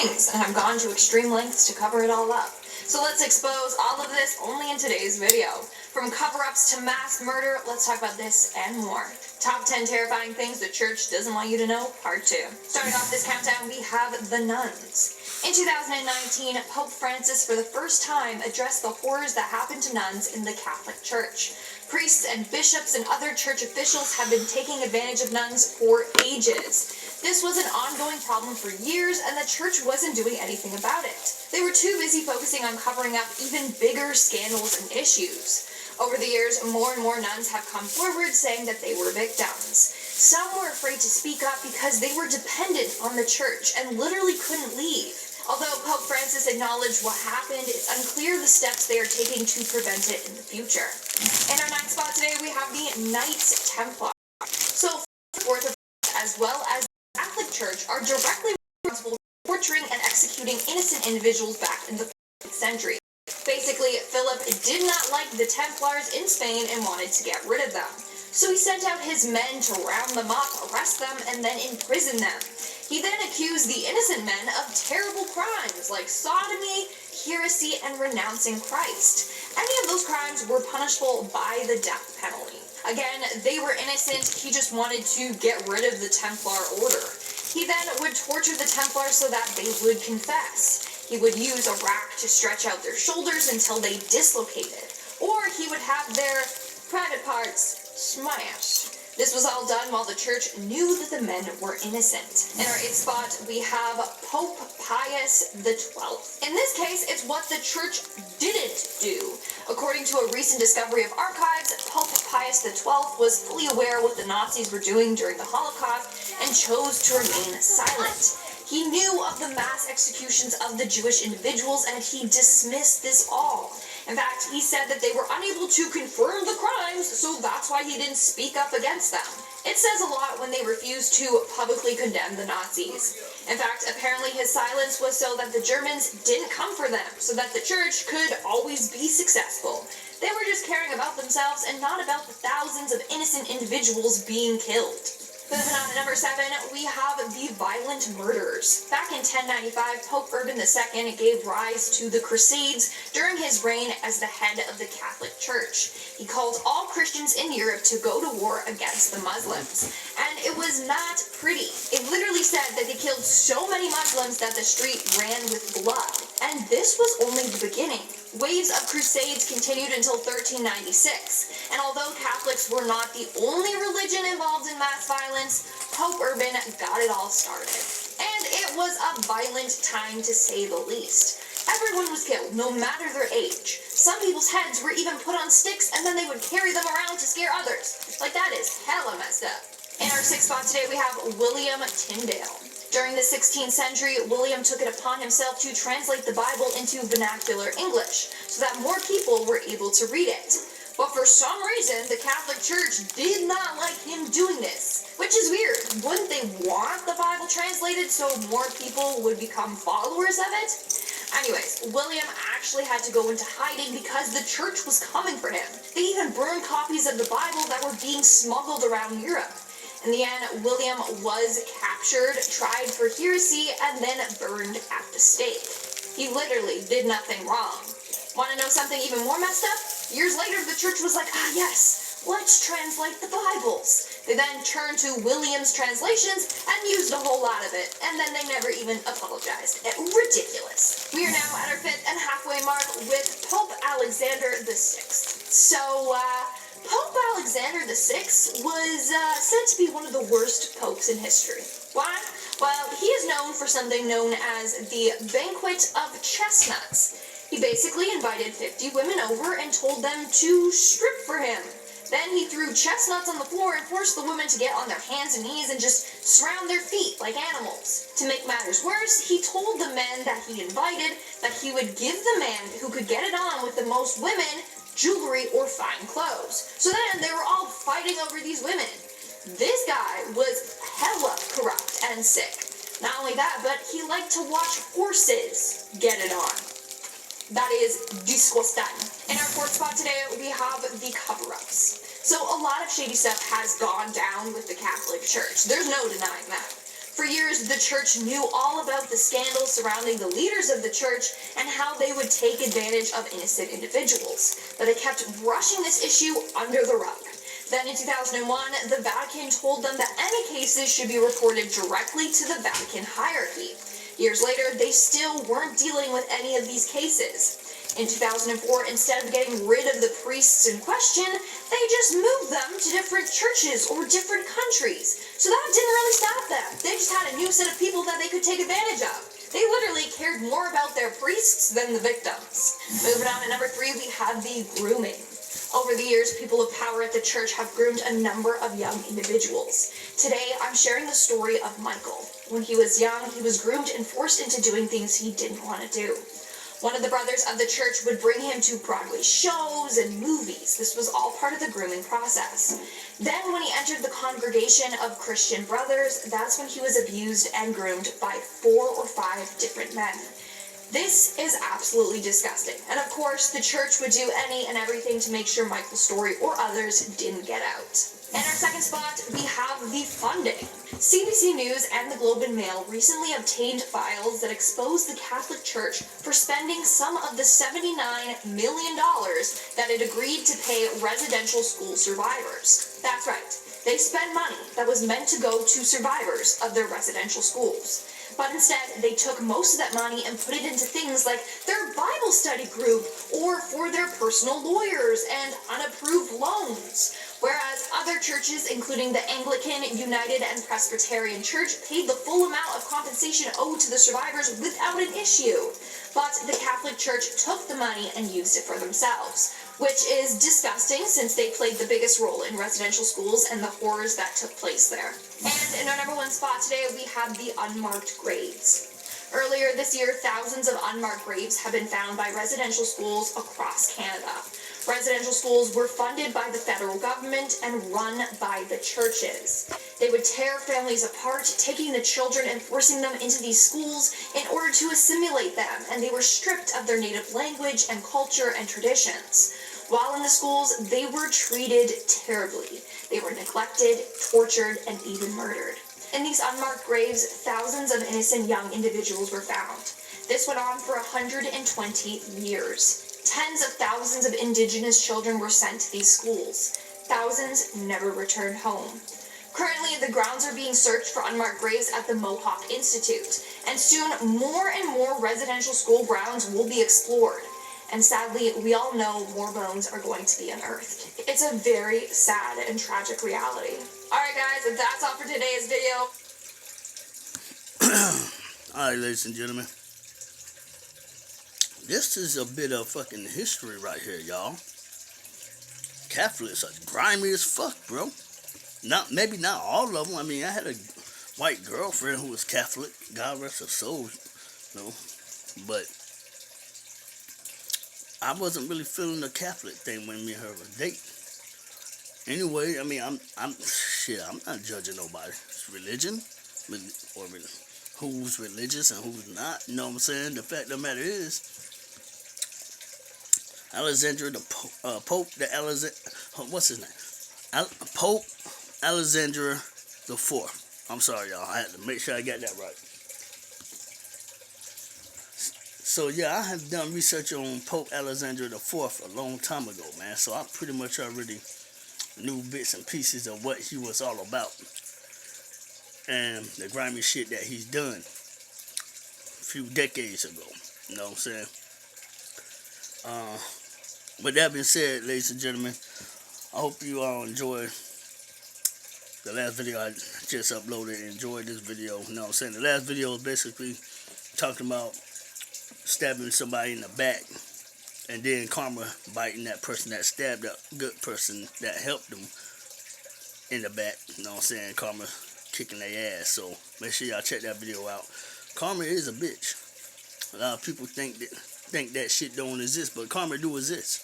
things and have gone to extreme lengths to cover it all up. So let's expose all of this only in today's video. From cover-ups to mass murder, let's talk about this and more. Top 10 terrifying things the church doesn't want you to know, part 2. Starting off this countdown, we have the nuns. In 2019, Pope Francis for the first time addressed the horrors that happened to nuns in the Catholic Church. Priests and bishops and other church officials have been taking advantage of nuns for ages. This was an ongoing problem for years, and the church wasn't doing anything about it. They were too busy focusing on covering up even bigger scandals and issues. Over the years, more and more nuns have come forward saying that they were victims. Some were afraid to speak up because they were dependent on the church and literally couldn't leave. Although Pope Francis acknowledged what happened, it's unclear the steps they are taking to prevent it in the future. In our 9th spot today, we have the Knights Templar. So, Fourth of as well as the Catholic Church are directly responsible for torturing and executing innocent individuals back in the 4th century. Basically, Philip did not like the Templars in Spain and wanted to get rid of them. So he sent out his men to round them up, arrest them, and then imprison them. He then accused the innocent men of terrible crimes like sodomy, heresy, and renouncing Christ. Any of those crimes were punishable by the death penalty. Again, they were innocent, he just wanted to get rid of the Templar order. He then would torture the Templars so that they would confess. He would use a rack to stretch out their shoulders until they dislocated, or he would have their private parts smashed. This was all done while the church knew that the men were innocent. In our 8th spot, we have Pope Pius XII. In this case, it's what the church didn't do. According to a recent discovery of archives, Pope Pius XII was fully aware what the Nazis were doing during the Holocaust and chose to remain silent. He knew of the mass executions of the Jewish individuals, and he dismissed this all. In fact, he said that they were unable to confirm the crimes, so that's why he didn't speak up against them. It says a lot when they refused to publicly condemn the Nazis. In fact, apparently his silence was so that the Germans didn't come for them, so that the church could always be successful. They were just caring about themselves and not about the thousands of innocent individuals being killed. Moving on to number 7, we have the violent murders. Back in 1095, Pope Urban II gave rise to the Crusades during his reign as the head of the Catholic Church. He called all Christians in Europe to go to war against the Muslims. And it was not pretty. It literally said that they killed so many Muslims that the street ran with blood. And this was only the beginning. Waves of crusades continued until 1396, and although Catholics were not the only religion involved in mass violence, Pope Urban got it all started. And it was a violent time to say the least. Everyone was killed, no matter their age. Some people's heads were even put on sticks and then they would carry them around to scare others. Like, that is hella messed up. In our 6th spot today, we have William Tyndale. During the 16th century, William took it upon himself to translate the Bible into vernacular English, so that more people were able to read it. But for some reason, the Catholic Church did not like him doing this, which is weird. Wouldn't they want the Bible translated so more people would become followers of it? Anyways, William actually had to go into hiding because the church was coming for him. They even burned copies of the Bible that were being smuggled around Europe. In the end, William was captured, tried for heresy, and then burned at the stake. He literally did nothing wrong. Want to know something even more messed up? Years later, the church was like, yes, let's translate the Bibles. They then turned to William's translations and used a whole lot of it, and then they never even apologized. Ridiculous. We are now at our 5th and halfway mark with Pope Alexander VI. So, Pope Alexander VI was said to be one of the worst popes in history. Why? Well, he is known for something known as the Banquet of Chestnuts. He basically invited 50 women over and told them to strip for him. Then he threw chestnuts on the floor and forced the women to get on their hands and knees and just surround their feet like animals. To make matters worse, he told the men that he invited that he would give the man who could get it on with the most women jewelry or fine clothes. So then they were all fighting over these women. This guy was hella corrupt and sick. Not only that, but he liked to watch horses get it on. That is disgusting. In our 4th spot today, we have the Coverups. So a lot of shady stuff has gone down with the Catholic Church. There's no denying that. For years, the church knew all about the scandals surrounding the leaders of the church and how they would take advantage of innocent individuals, but they kept brushing this issue under the rug. Then in 2001, the Vatican told them that any cases should be reported directly to the Vatican hierarchy. Years later, they still weren't dealing with any of these cases. In 2004, instead of getting rid of the priests in question, they just moved them to different churches or different countries. So that didn't really stop them. They just had a new set of people that they could take advantage of. They literally cared more about their priests than the victims. Moving on to number 3, we have the grooming. Over the years, people of power at the church have groomed a number of young individuals. Today, I'm sharing the story of Michael. When he was young, he was groomed and forced into doing things he didn't want to do. One of the brothers of the church would bring him to Broadway shows and movies. This was all part of the grooming process. Then when he entered the congregation of Christian brothers, that's when he was abused and groomed by 4 or 5 different men. This is absolutely disgusting. And of course, the church would do any and everything to make sure Michael's story or others didn't get out. In our second spot, we have the funding. CBC News and the Globe and Mail recently obtained files that expose the Catholic Church for spending some of the $79 million that it agreed to pay residential school survivors. That's right. They spent money that was meant to go to survivors of their residential schools. But instead, they took most of that money and put it into things like their Bible study group or for their personal lawyers and unapproved loans. Whereas other churches, including the Anglican, United, and Presbyterian Church, paid the full amount of compensation owed to the survivors without an issue. But the Catholic Church took the money and used it for themselves, which is disgusting since they played the biggest role in residential schools and the horrors that took place there. And in our number 1 spot today, we have the Unmarked Graves. Earlier this year, thousands of unmarked graves have been found by residential schools across Canada. Residential schools were funded by the federal government and run by the churches. They would tear families apart, taking the children and forcing them into these schools in order to assimilate them, and they were stripped of their native language and culture and traditions. While in the schools, they were treated terribly. They were neglected, tortured, and even murdered. In these unmarked graves, thousands of innocent young individuals were found. This went on for 120 years. Tens of thousands of Indigenous children were sent to these schools. Thousands never returned home. Currently, the grounds are being searched for unmarked graves at the Mohawk Institute, and soon more and more residential school grounds will be explored. And sadly, we all know more bones are going to be unearthed. It's a very sad and tragic reality. Alright guys, that's all for today's video. Alright, ladies and gentlemen. This is a bit of fucking history right here, y'all. Catholics are grimy as fuck, bro. Maybe not all of them. I mean, I had a white girlfriend who was Catholic. God rest her soul, you know. But I wasn't really feeling the Catholic thing when me and her were dating. Anyway, I mean, I'm not judging nobody's religion or who's religious and who's not. You know what I'm saying? The fact of the matter is, Alexander the Pope, what's his name? Pope Alexander the IV. I'm sorry, y'all. I had to make sure I got that right. So yeah, I have done research on Pope Alexander the IV a long time ago, man. So I pretty much already knew bits and pieces of what he was all about and the grimy shit that he's done a few decades ago. You know what I'm saying? With that being said, ladies and gentlemen, I hope you all enjoyed the last video I just uploaded. Enjoyed this video. You know what I'm saying? The last video is basically talking about stabbing somebody in the back and then karma biting that person that stabbed that good person that helped them in the back. You know what I'm saying? Karma kicking their ass. So make sure y'all check that video out. Karma is a bitch. A lot of people think that shit don't exist, but karma do exist.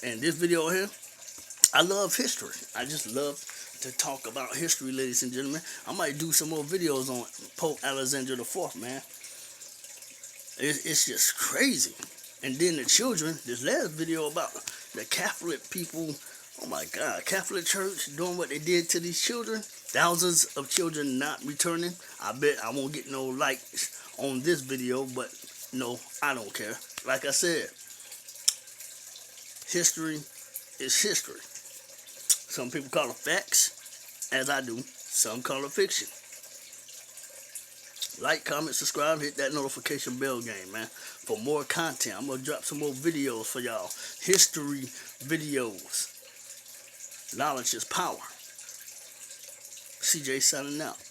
And this video here, I love history. I just love to talk about history, ladies and gentlemen. I might do some more videos on Pope Alexander IV, man. It's just crazy. And then the children, this last video about the Catholic people, oh my God, Catholic Church doing what they did to these children, thousands of children not returning. I bet I won't get no likes on this video, but no, I don't care. Like I said, history is history. Some people call it facts, as I do. Some call it fiction. Like, comment, subscribe, hit that notification bell game, man, for more content. I'm going to drop some more videos for y'all. History videos. Knowledge is power. CJ signing out.